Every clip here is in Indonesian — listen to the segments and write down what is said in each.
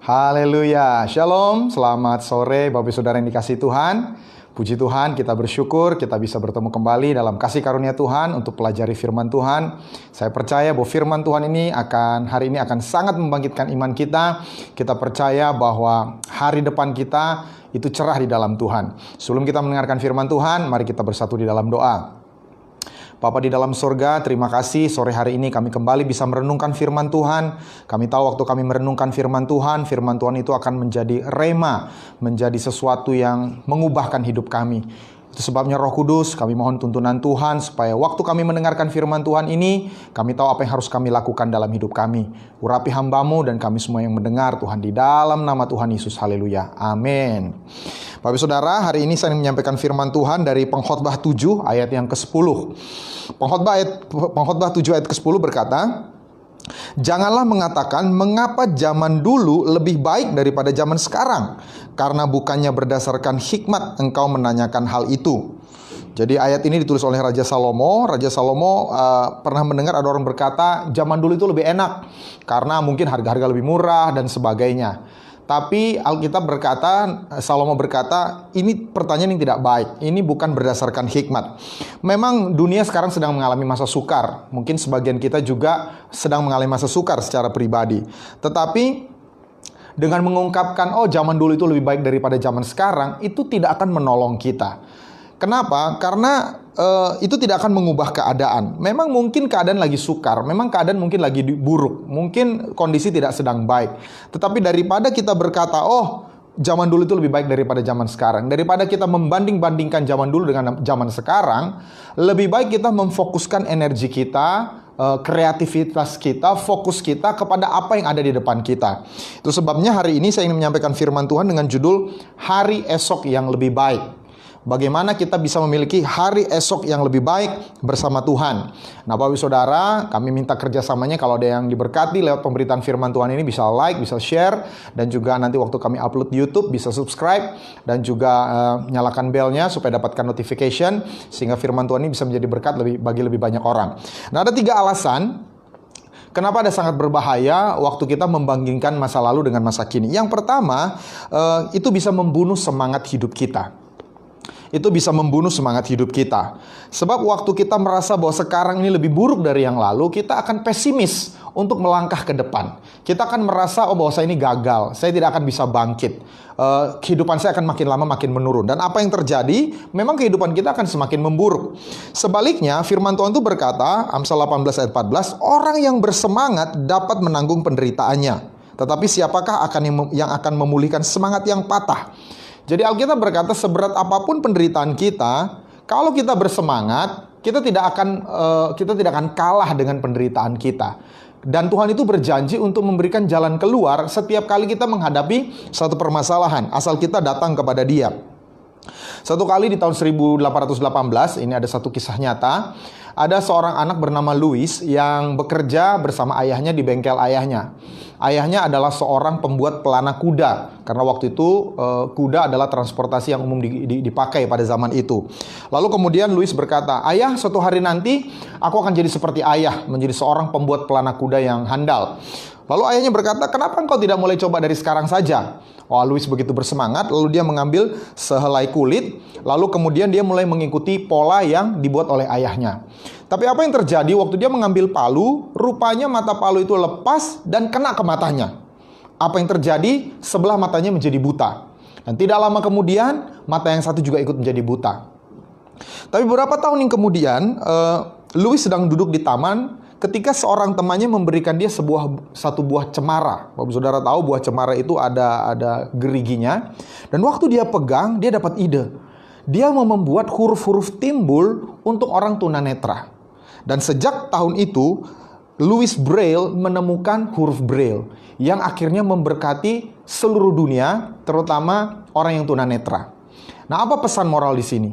Haleluya, Shalom, selamat sore Bapak Saudara yang dikasihi Tuhan. Puji Tuhan, kita bersyukur kita bisa bertemu kembali dalam kasih karunia Tuhan untuk pelajari firman Tuhan. Saya percaya bahwa firman Tuhan ini hari ini akan sangat membangkitkan iman kita. Kita percaya bahwa hari depan kita itu cerah di dalam Tuhan. Sebelum kita mendengarkan firman Tuhan, mari kita bersatu di dalam doa. Bapa di dalam surga, terima kasih sore hari ini kami kembali bisa merenungkan firman Tuhan. Kami tahu waktu kami merenungkan firman Tuhan itu akan menjadi rema, menjadi sesuatu yang mengubahkan hidup kami. Itu sebabnya Roh Kudus, kami mohon tuntunan Tuhan supaya waktu kami mendengarkan firman Tuhan ini, kami tahu apa yang harus kami lakukan dalam hidup kami. Urapi hamba-Mu dan kami semua yang mendengar Tuhan di dalam nama Tuhan Yesus. Haleluya. Amin. Bapak Saudara, hari ini saya ingin menyampaikan firman Tuhan dari Pengkhotbah 7 ayat yang ke-10. Pengkhotbah 7 ayat ke-10 berkata, "Janganlah mengatakan mengapa zaman dulu lebih baik daripada zaman sekarang, karena bukannya berdasarkan hikmat engkau menanyakan hal itu." Jadi ayat ini ditulis oleh Raja Salomo. Raja Salomo pernah mendengar ada orang berkata zaman dulu itu lebih enak karena mungkin harga-harga lebih murah dan sebagainya. Tapi Alkitab berkata, Salomo berkata, ini pertanyaan yang tidak baik. Ini bukan berdasarkan hikmat. Memang dunia sekarang sedang mengalami masa sukar. Mungkin sebagian kita juga sedang mengalami masa sukar secara pribadi. Tetapi dengan mengungkapkan, oh zaman dulu itu lebih baik daripada zaman sekarang, itu tidak akan menolong kita. Kenapa? Karena itu tidak akan mengubah keadaan. Memang mungkin keadaan lagi sukar, memang keadaan mungkin lagi buruk, mungkin kondisi tidak sedang baik. Tetapi daripada kita berkata, oh zaman dulu itu lebih baik daripada zaman sekarang, daripada kita membanding-bandingkan zaman dulu dengan zaman sekarang, lebih baik kita memfokuskan energi kita, kreativitas kita, fokus kita kepada apa yang ada di depan kita. Itu sebabnya hari ini saya ingin menyampaikan firman Tuhan dengan judul Hari Esok yang Lebih Baik. Bagaimana kita bisa memiliki hari esok yang lebih baik bersama Tuhan. Nah Bapak Saudara, kami minta kerjasamanya kalau ada yang diberkati lewat pemberitaan firman Tuhan ini, bisa like, bisa share, dan juga nanti waktu kami upload di YouTube bisa subscribe, dan juga nyalakan belnya supaya dapatkan notification, sehingga firman Tuhan ini bisa menjadi berkat bagi lebih banyak orang. Nah ada 3 alasan kenapa ada sangat berbahaya waktu kita membandingkan masa lalu dengan masa kini. Yang pertama, itu bisa membunuh semangat hidup kita. Itu bisa membunuh semangat hidup kita. Sebab waktu kita merasa bahwa sekarang ini lebih buruk dari yang lalu, kita akan pesimis untuk melangkah ke depan. Kita akan merasa, oh bahwa saya ini gagal, saya tidak akan bisa bangkit. Kehidupan saya akan makin lama makin menurun. Dan apa yang terjadi, memang kehidupan kita akan semakin memburuk. Sebaliknya, firman Tuhan itu berkata, Amsal 18 ayat 14, orang yang bersemangat dapat menanggung penderitaannya. Tetapi siapakah yang akan memulihkan semangat yang patah? Jadi Alkitab berkata seberat apapun penderitaan kita, kalau kita bersemangat, kita tidak akan kalah dengan penderitaan kita. Dan Tuhan itu berjanji untuk memberikan jalan keluar setiap kali kita menghadapi satu permasalahan, asal kita datang kepada Dia. Satu kali di tahun 1818, ini ada satu kisah nyata. Ada seorang anak bernama Louis yang bekerja bersama ayahnya di bengkel ayahnya. Ayahnya adalah seorang pembuat pelana kuda, karena waktu itu kuda adalah transportasi yang umum dipakai pada zaman itu. Lalu kemudian Louis berkata, "Ayah, suatu hari nanti aku akan jadi seperti ayah, menjadi seorang pembuat pelana kuda yang handal." Lalu ayahnya berkata, "Kenapa engkau tidak mulai coba dari sekarang saja?" Wah, Louis begitu bersemangat, lalu dia mengambil sehelai kulit, lalu kemudian dia mulai mengikuti pola yang dibuat oleh ayahnya. Tapi apa yang terjadi waktu dia mengambil palu, rupanya mata palu itu lepas dan kena ke matanya. Apa yang terjadi? Sebelah matanya menjadi buta. Dan tidak lama kemudian, mata yang satu juga ikut menjadi buta. Tapi beberapa tahun yang kemudian, Louis sedang duduk di taman, ketika seorang temannya memberikan dia satu buah cemara. Bapak Saudara tahu buah cemara itu ada geriginya. Dan waktu dia pegang, dia dapat ide. Dia mau membuat huruf-huruf timbul untuk orang tunanetra. Dan sejak tahun itu, Louis Braille menemukan huruf Braille yang akhirnya memberkati seluruh dunia, terutama orang yang tunanetra. Nah, apa pesan moral di sini?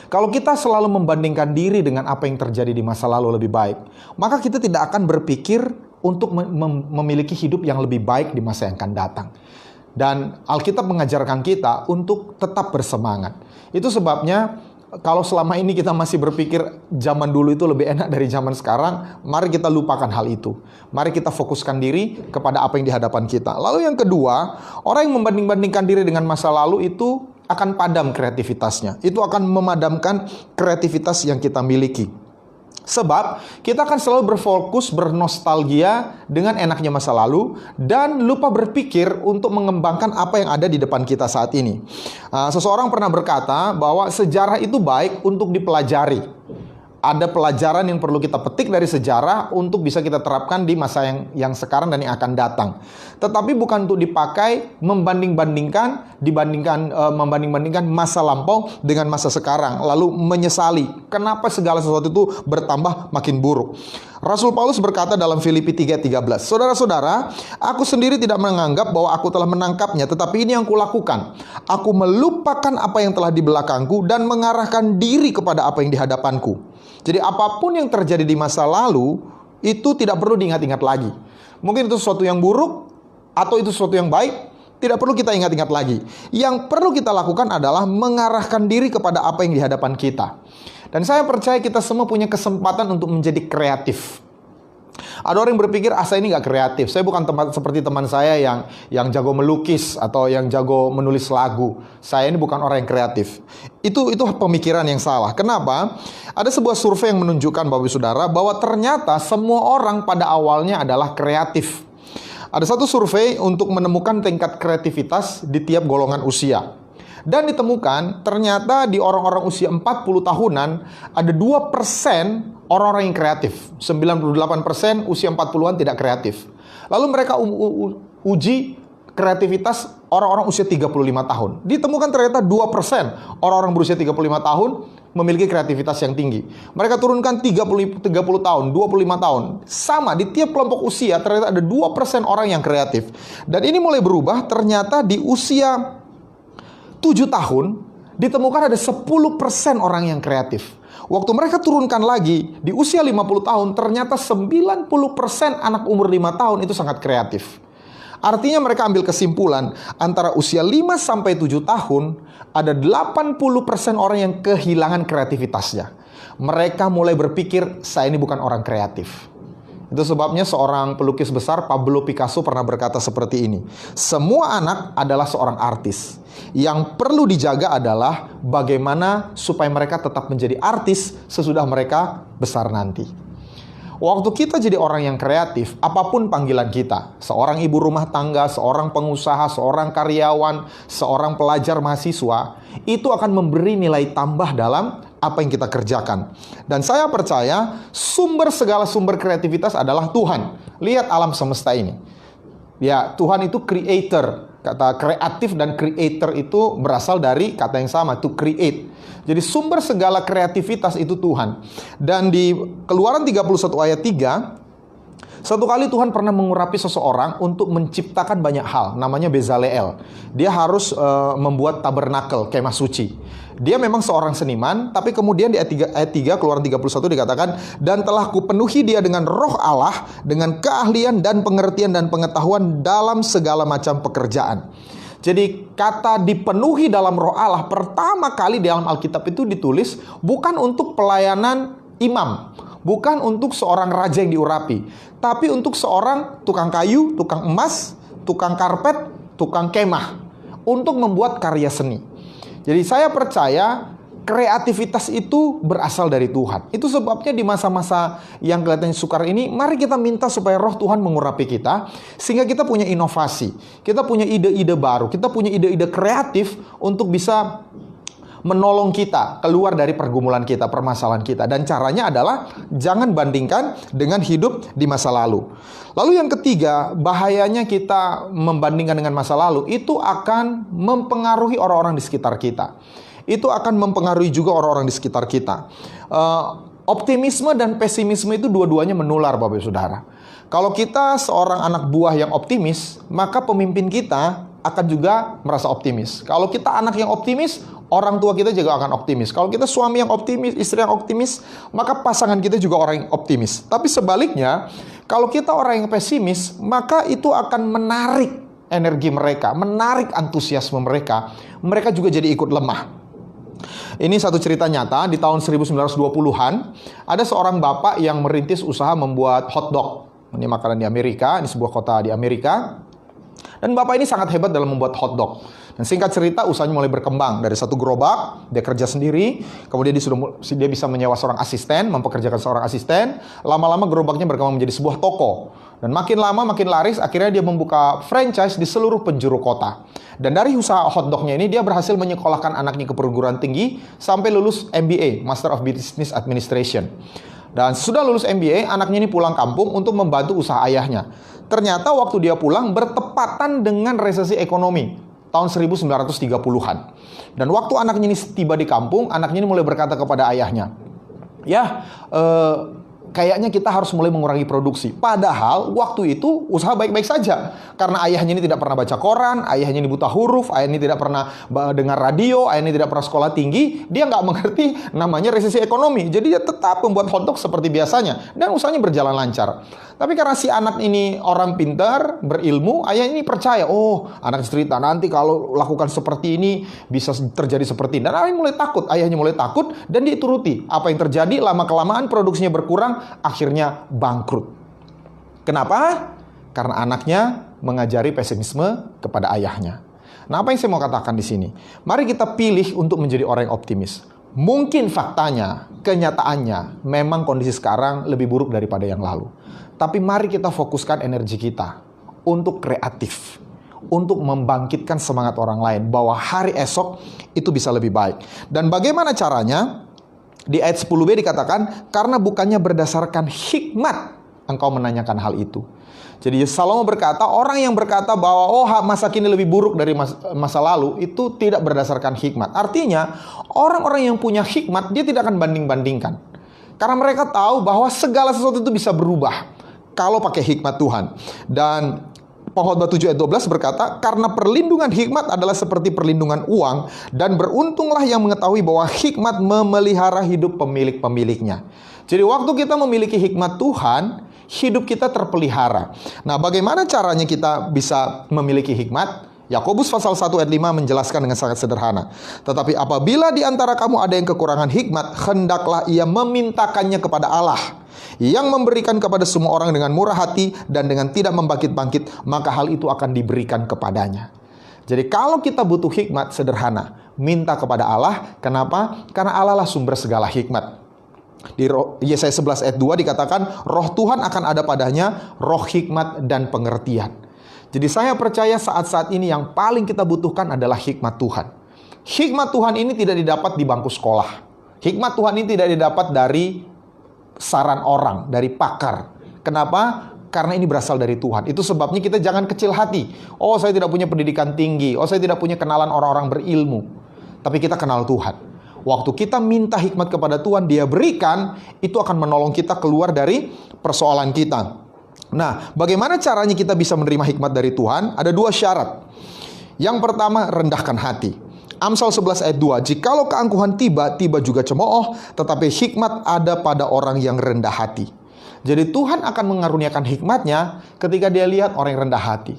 Kalau kita selalu membandingkan diri dengan apa yang terjadi di masa lalu lebih baik, maka kita tidak akan berpikir untuk memiliki hidup yang lebih baik di masa yang akan datang. Dan Alkitab mengajarkan kita untuk tetap bersemangat. Itu sebabnya Kalau selama ini kita masih berpikir zaman dulu itu lebih enak dari zaman sekarang, mari kita lupakan hal itu. Mari kita fokuskan diri kepada apa yang di hadapan kita. Lalu yang kedua, orang yang membanding-bandingkan diri dengan masa lalu itu akan padam kreativitasnya. Itu akan memadamkan kreativitas yang kita miliki. Sebab kita akan selalu berfokus bernostalgia dengan enaknya masa lalu dan lupa berpikir untuk mengembangkan apa yang ada di depan kita saat ini. Seseorang pernah berkata bahwa sejarah itu baik untuk dipelajari. Ada pelajaran yang perlu kita petik dari sejarah untuk bisa kita terapkan di masa yang sekarang dan yang akan datang. Tetapi bukan untuk dipakai membanding-bandingkan masa lampau dengan masa sekarang, lalu menyesali kenapa segala sesuatu itu bertambah makin buruk. Rasul Paulus berkata dalam Filipi 3:13, "Saudara-saudara, aku sendiri tidak menganggap bahwa aku telah menangkapnya, tetapi ini yang kulakukan. Aku melupakan apa yang telah di belakangku dan mengarahkan diri kepada apa yang di hadapanku." Jadi apapun yang terjadi di masa lalu itu tidak perlu diingat-ingat lagi. Mungkin itu sesuatu yang buruk atau itu sesuatu yang baik, tidak perlu kita ingat-ingat lagi. Yang perlu kita lakukan adalah mengarahkan diri kepada apa yang di hadapan kita. Dan saya percaya kita semua punya kesempatan untuk menjadi kreatif. Ada orang yang berpikir, saya ini gak kreatif. Saya bukan seperti teman saya yang jago melukis atau yang jago menulis lagu. Saya ini bukan orang yang kreatif. Itu pemikiran yang salah. Kenapa? Ada sebuah survei yang menunjukkan Bapak Ibu Saudara bahwa ternyata semua orang pada awalnya adalah kreatif. Ada satu survei untuk menemukan tingkat kreativitas di tiap golongan usia. Dan ditemukan ternyata di orang-orang usia 40 tahunan ada 2% orang-orang yang kreatif. 98% usia 40-an tidak kreatif. Lalu mereka uji kreativitas orang-orang usia 35 tahun. Ditemukan ternyata 2% orang-orang berusia 35 tahun memiliki kreativitas yang tinggi. Mereka turunkan 30 tahun, 25 tahun. Sama, di tiap kelompok usia ternyata ada 2% orang yang kreatif. Dan ini mulai berubah, ternyata di usia 7 tahun, ditemukan ada 10% orang yang kreatif. Waktu mereka turunkan lagi, di usia 50 tahun, ternyata 90% anak umur 5 tahun itu sangat kreatif. Artinya mereka ambil kesimpulan, antara usia 5-7 tahun, ada 80% orang yang kehilangan kreativitasnya. Mereka mulai berpikir, saya ini bukan orang kreatif. Itu sebabnya seorang pelukis besar, Pablo Picasso, pernah berkata seperti ini. Semua anak adalah seorang artis. Yang perlu dijaga adalah bagaimana supaya mereka tetap menjadi artis sesudah mereka besar nanti. Waktu kita jadi orang yang kreatif, apapun panggilan kita, seorang ibu rumah tangga, seorang pengusaha, seorang karyawan, seorang pelajar mahasiswa, itu akan memberi nilai tambah dalam apa yang kita kerjakan. Dan saya percaya segala sumber kreativitas adalah Tuhan. Lihat alam semesta ini. Ya, Tuhan itu creator. Kata kreatif dan creator itu berasal dari kata yang sama, to create. Jadi sumber segala kreativitas itu Tuhan. Dan di Keluaran 31 ayat 3, satu kali Tuhan pernah mengurapi seseorang untuk menciptakan banyak hal, namanya Bezaleel. Dia harus membuat tabernakel, kemah suci. Dia memang seorang seniman, tapi kemudian di ayat 3 Keluaran 31 dikatakan, dan telah kupenuhi dia dengan roh Allah, dengan keahlian dan pengertian dan pengetahuan dalam segala macam pekerjaan. Jadi kata dipenuhi dalam roh Allah pertama kali di dalam Alkitab itu ditulis bukan untuk pelayanan imam, bukan untuk seorang raja yang diurapi, tapi untuk seorang tukang kayu, tukang emas, tukang karpet, tukang kemah, untuk membuat karya seni. Jadi saya percaya kreativitas itu berasal dari Tuhan. Itu sebabnya di masa-masa yang kelihatannya sukar ini, mari kita minta supaya roh Tuhan mengurapi kita, sehingga kita punya inovasi, kita punya ide-ide baru, kita punya ide-ide kreatif untuk bisa menolong kita keluar dari pergumulan kita, permasalahan kita. Dan caranya adalah jangan bandingkan dengan hidup di masa lalu. Lalu yang ketiga, bahayanya kita membandingkan dengan masa lalu, itu akan mempengaruhi orang-orang di sekitar kita. Itu akan mempengaruhi juga orang-orang di sekitar kita. Optimisme dan pesimisme itu dua-duanya menular, Bapak Ibu Saudara. Kalau kita seorang anak buah yang optimis, maka pemimpin kita akan juga merasa optimis. Kalau kita anak yang optimis, orang tua kita juga akan optimis. Kalau kita suami yang optimis, istri yang optimis, maka pasangan kita juga orang yang optimis. Tapi sebaliknya, kalau kita orang yang pesimis, maka itu akan menarik energi mereka, menarik antusiasme mereka. Mereka juga jadi ikut lemah. Ini satu cerita nyata di tahun 1920-an. Ada seorang bapak yang merintis usaha membuat hotdog. Ini makanan di Amerika, di sebuah kota di Amerika. Dan bapak ini sangat hebat dalam membuat hotdog. Dan singkat cerita, usahanya mulai berkembang. Dari satu gerobak, dia kerja sendiri. Kemudian dia bisa menyewa seorang asisten, mempekerjakan seorang asisten. Lama-lama gerobaknya berkembang menjadi sebuah toko. Dan makin lama makin laris, akhirnya dia membuka franchise di seluruh penjuru kota. Dan dari usaha hotdognya ini, dia berhasil menyekolahkan anaknya ke perguruan tinggi sampai lulus MBA, Master of Business Administration. Dan sesudah lulus MBA, anaknya ini pulang kampung untuk membantu usaha ayahnya. Ternyata waktu dia pulang bertepatan dengan resesi ekonomi tahun 1930-an. Dan waktu anaknya ini tiba di kampung, anaknya ini mulai berkata kepada ayahnya, kayaknya kita harus mulai mengurangi produksi. Padahal waktu itu usaha baik-baik saja. Karena ayahnya ini tidak pernah baca koran, ayahnya ini buta huruf, ayahnya ini tidak pernah dengar radio, ayahnya ini tidak pernah sekolah tinggi. Dia nggak mengerti namanya resesi ekonomi. Jadi dia tetap membuat hotdog seperti biasanya. Dan usahanya berjalan lancar. Tapi karena si anak ini orang pintar, berilmu, ayah ini percaya, oh anak cerita nanti kalau lakukan seperti ini bisa terjadi seperti ini. Dan ayahnya mulai takut dan dituruti. Apa yang terjadi, lama-kelamaan produksinya berkurang, akhirnya bangkrut. Kenapa? Karena anaknya mengajari pesimisme kepada ayahnya. Nah, apa yang saya mau katakan di sini? Mari kita pilih untuk menjadi orang yang optimis. Mungkin faktanya, kenyataannya, memang kondisi sekarang lebih buruk daripada yang lalu. Tapi mari kita fokuskan energi kita untuk kreatif, untuk membangkitkan semangat orang lain bahwa hari esok itu bisa lebih baik. Dan bagaimana caranya? Di ayat 10b dikatakan, karena bukannya berdasarkan hikmat engkau menanyakan hal itu. Jadi Salomo berkata, orang yang berkata bahwa masa kini lebih buruk dari masa lalu, itu tidak berdasarkan hikmat. Artinya, orang-orang yang punya hikmat, dia tidak akan banding-bandingkan. Karena mereka tahu bahwa segala sesuatu itu bisa berubah kalau pakai hikmat Tuhan. Dan Pengkhotbah 7 ayat 12 berkata, karena perlindungan hikmat adalah seperti perlindungan uang, dan beruntunglah yang mengetahui bahwa hikmat memelihara hidup pemilik-pemiliknya. Jadi waktu kita memiliki hikmat Tuhan, hidup kita terpelihara. Nah, bagaimana caranya kita bisa memiliki hikmat? Yakobus pasal 1 ayat 5 menjelaskan dengan sangat sederhana. Tetapi apabila di antara kamu ada yang kekurangan hikmat, hendaklah ia memintakannya kepada Allah, yang memberikan kepada semua orang dengan murah hati dan dengan tidak membangkit-bangkit, maka hal itu akan diberikan kepadanya. Jadi kalau kita butuh hikmat, sederhana, minta kepada Allah. Kenapa? Karena Allah lah sumber segala hikmat. Di Yesaya 11 ayat 2 dikatakan, roh Tuhan akan ada padanya, roh hikmat dan pengertian. Jadi saya percaya saat-saat ini yang paling kita butuhkan adalah hikmat Tuhan. Hikmat Tuhan ini tidak didapat di bangku sekolah. Hikmat Tuhan ini tidak didapat dari saran orang, dari pakar. Kenapa? Karena ini berasal dari Tuhan. Itu sebabnya kita jangan kecil hati. Oh, saya tidak punya pendidikan tinggi. Oh, saya tidak punya kenalan orang-orang berilmu. Tapi kita kenal Tuhan. Waktu kita minta hikmat kepada Tuhan, Dia berikan, itu akan menolong kita keluar dari persoalan kita. Nah, bagaimana caranya kita bisa menerima hikmat dari Tuhan? Ada dua syarat. Yang pertama, rendahkan hati. Amsal 11 ayat 2, jikalau keangkuhan tiba, tiba juga cemooh, tetapi hikmat ada pada orang yang rendah hati. Jadi Tuhan akan mengaruniakan hikmatnya ketika Dia lihat orang yang rendah hati.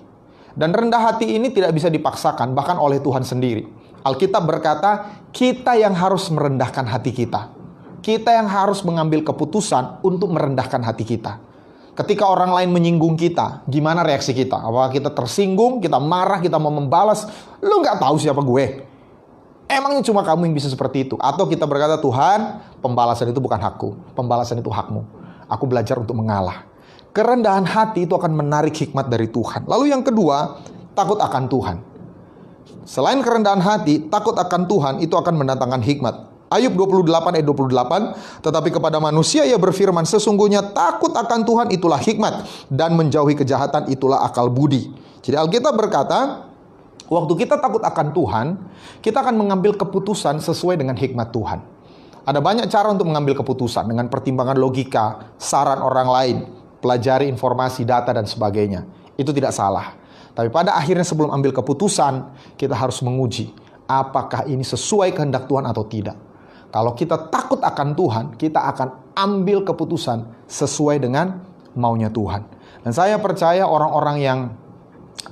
Dan rendah hati ini tidak bisa dipaksakan, bahkan oleh Tuhan sendiri. Alkitab berkata, kita yang harus merendahkan hati kita. Kita yang harus mengambil keputusan untuk merendahkan hati kita. Ketika orang lain menyinggung kita, gimana reaksi kita? Apakah kita tersinggung, kita marah, kita mau membalas? Lu nggak tahu siapa gue. Emangnya cuma kamu yang bisa seperti itu? Atau kita berkata, Tuhan, pembalasan itu bukan hakku. Pembalasan itu hakmu. Aku belajar untuk mengalah. Kerendahan hati itu akan menarik hikmat dari Tuhan. Lalu yang kedua, takut akan Tuhan. Selain kerendahan hati, takut akan Tuhan itu akan mendatangkan hikmat. Ayub 28 ayat 28, tetapi kepada manusia ia berfirman, sesungguhnya takut akan Tuhan itulah hikmat, dan menjauhi kejahatan itulah akal budi. Jadi Alkitab berkata, waktu kita takut akan Tuhan, kita akan mengambil keputusan sesuai dengan hikmat Tuhan. Ada banyak cara untuk mengambil keputusan, dengan pertimbangan logika, saran orang lain, pelajari informasi, data, dan sebagainya. Itu tidak salah. Tapi pada akhirnya sebelum ambil keputusan, kita harus menguji apakah ini sesuai kehendak Tuhan atau tidak. Kalau kita takut akan Tuhan, kita akan ambil keputusan sesuai dengan maunya Tuhan. Dan saya percaya orang-orang yang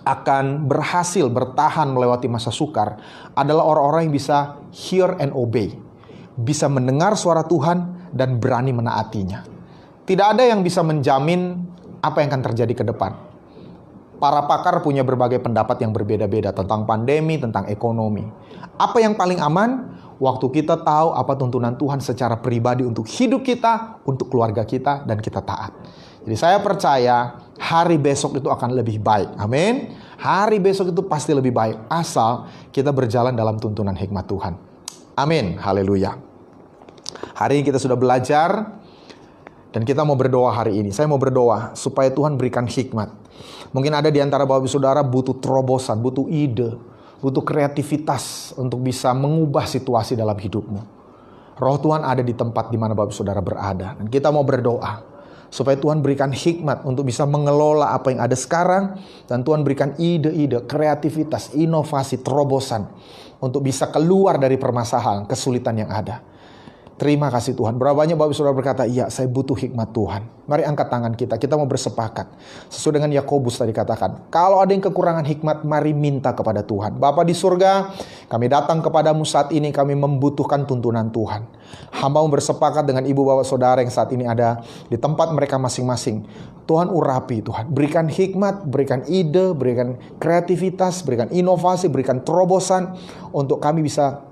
akan berhasil bertahan melewati masa sukar adalah orang-orang yang bisa hear and obey. Bisa mendengar suara Tuhan dan berani menaatinya. Tidak ada yang bisa menjamin apa yang akan terjadi ke depan. Para pakar punya berbagai pendapat yang berbeda-beda tentang pandemi, tentang ekonomi. Apa yang paling aman? Waktu kita tahu apa tuntunan Tuhan secara pribadi untuk hidup kita, untuk keluarga kita, dan kita taat. Jadi saya percaya hari besok itu akan lebih baik. Amin. Hari besok itu pasti lebih baik asal kita berjalan dalam tuntunan hikmat Tuhan. Amin. Haleluya. Hari ini kita sudah belajar dan kita mau berdoa hari ini. Saya mau berdoa supaya Tuhan berikan hikmat. Mungkin ada di antara Bapak Ibu Saudara butuh terobosan, butuh ide, butuh kreativitas untuk bisa mengubah situasi dalam hidupmu. Roh Tuhan ada di tempat di mana Bapak Ibu Saudara berada. Dan kita mau berdoa supaya Tuhan berikan hikmat untuk bisa mengelola apa yang ada sekarang. Dan Tuhan berikan ide-ide, kreativitas, inovasi, terobosan untuk bisa keluar dari permasalahan, kesulitan yang ada. Terima kasih Tuhan. Berapa banyak Bapak Ibu Saudara berkata, iya saya butuh hikmat Tuhan. Mari angkat tangan kita mau bersepakat. Sesuai dengan Yakobus tadi katakan, kalau ada yang kekurangan hikmat, mari minta kepada Tuhan. Bapa di surga, kami datang kepadamu saat ini, kami membutuhkan tuntunan Tuhan. Hamba bersepakat dengan ibu bapak saudara yang saat ini ada di tempat mereka masing-masing. Tuhan urapi Tuhan, berikan hikmat, berikan ide, berikan kreativitas, berikan inovasi, berikan terobosan untuk kami bisa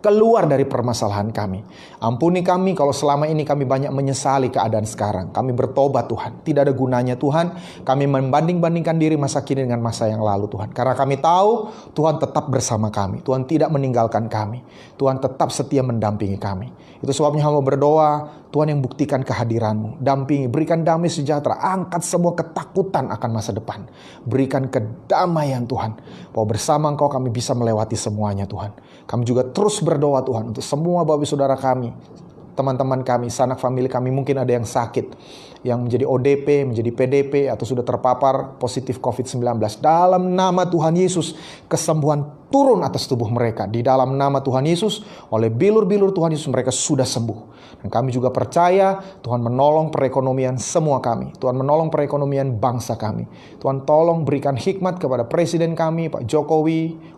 keluar dari permasalahan kami. Ampuni kami kalau selama ini kami banyak menyesali keadaan sekarang. Kami bertobat Tuhan. Tidak ada gunanya Tuhan. Kami membanding-bandingkan diri masa kini dengan masa yang lalu Tuhan. Karena kami tahu Tuhan tetap bersama kami. Tuhan tidak meninggalkan kami. Tuhan tetap setia mendampingi kami. Itu sebabnya hamba berdoa, Tuhan yang buktikan kehadiran-Mu. Dampingi, berikan damai sejahtera. Angkat semua ketakutan akan masa depan. Berikan kedamaian Tuhan. Bahwa bersama Engkau kami bisa melewati semuanya Tuhan. Kami juga terus berdoa Tuhan untuk semua bapak saudara kami, teman-teman kami, sanak famili kami, mungkin ada yang sakit, yang menjadi ODP, menjadi PDP, atau sudah terpapar positif COVID-19. Dalam nama Tuhan Yesus, kesembuhan turun atas tubuh mereka. Di dalam nama Tuhan Yesus, oleh bilur-bilur Tuhan Yesus, mereka sudah sembuh. Dan kami juga percaya Tuhan menolong perekonomian semua kami. Tuhan menolong perekonomian bangsa kami. Tuhan tolong berikan hikmat kepada Presiden kami, Pak Jokowi,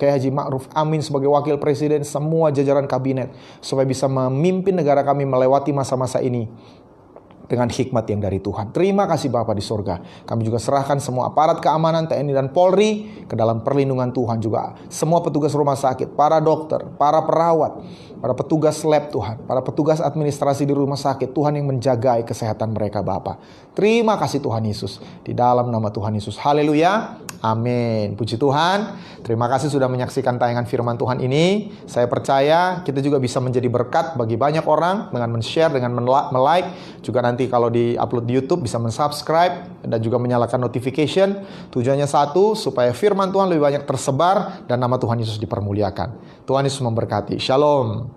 Kiai Haji Ma'ruf Amin sebagai wakil presiden, semua jajaran kabinet, supaya bisa memimpin negara kami melewati masa-masa ini dengan hikmat yang dari Tuhan. Terima kasih Bapa di surga. Kami juga serahkan semua aparat keamanan TNI dan Polri ke dalam perlindungan Tuhan juga. Semua petugas rumah sakit, para dokter, para perawat, para petugas lab Tuhan, para petugas administrasi di rumah sakit, Tuhan yang menjagai kesehatan mereka Bapa. Terima kasih Tuhan Yesus. Di dalam nama Tuhan Yesus. Haleluya. Amin. Puji Tuhan. Terima kasih sudah menyaksikan tayangan firman Tuhan ini. Saya percaya kita juga bisa menjadi berkat bagi banyak orang dengan men-share, dengan like. Juga nanti kalau di-upload di YouTube bisa men-subscribe dan juga menyalakan notification. Tujuannya satu, supaya firman Tuhan lebih banyak tersebar dan nama Tuhan Yesus dipermuliakan. Tuhan Yesus memberkati. Shalom.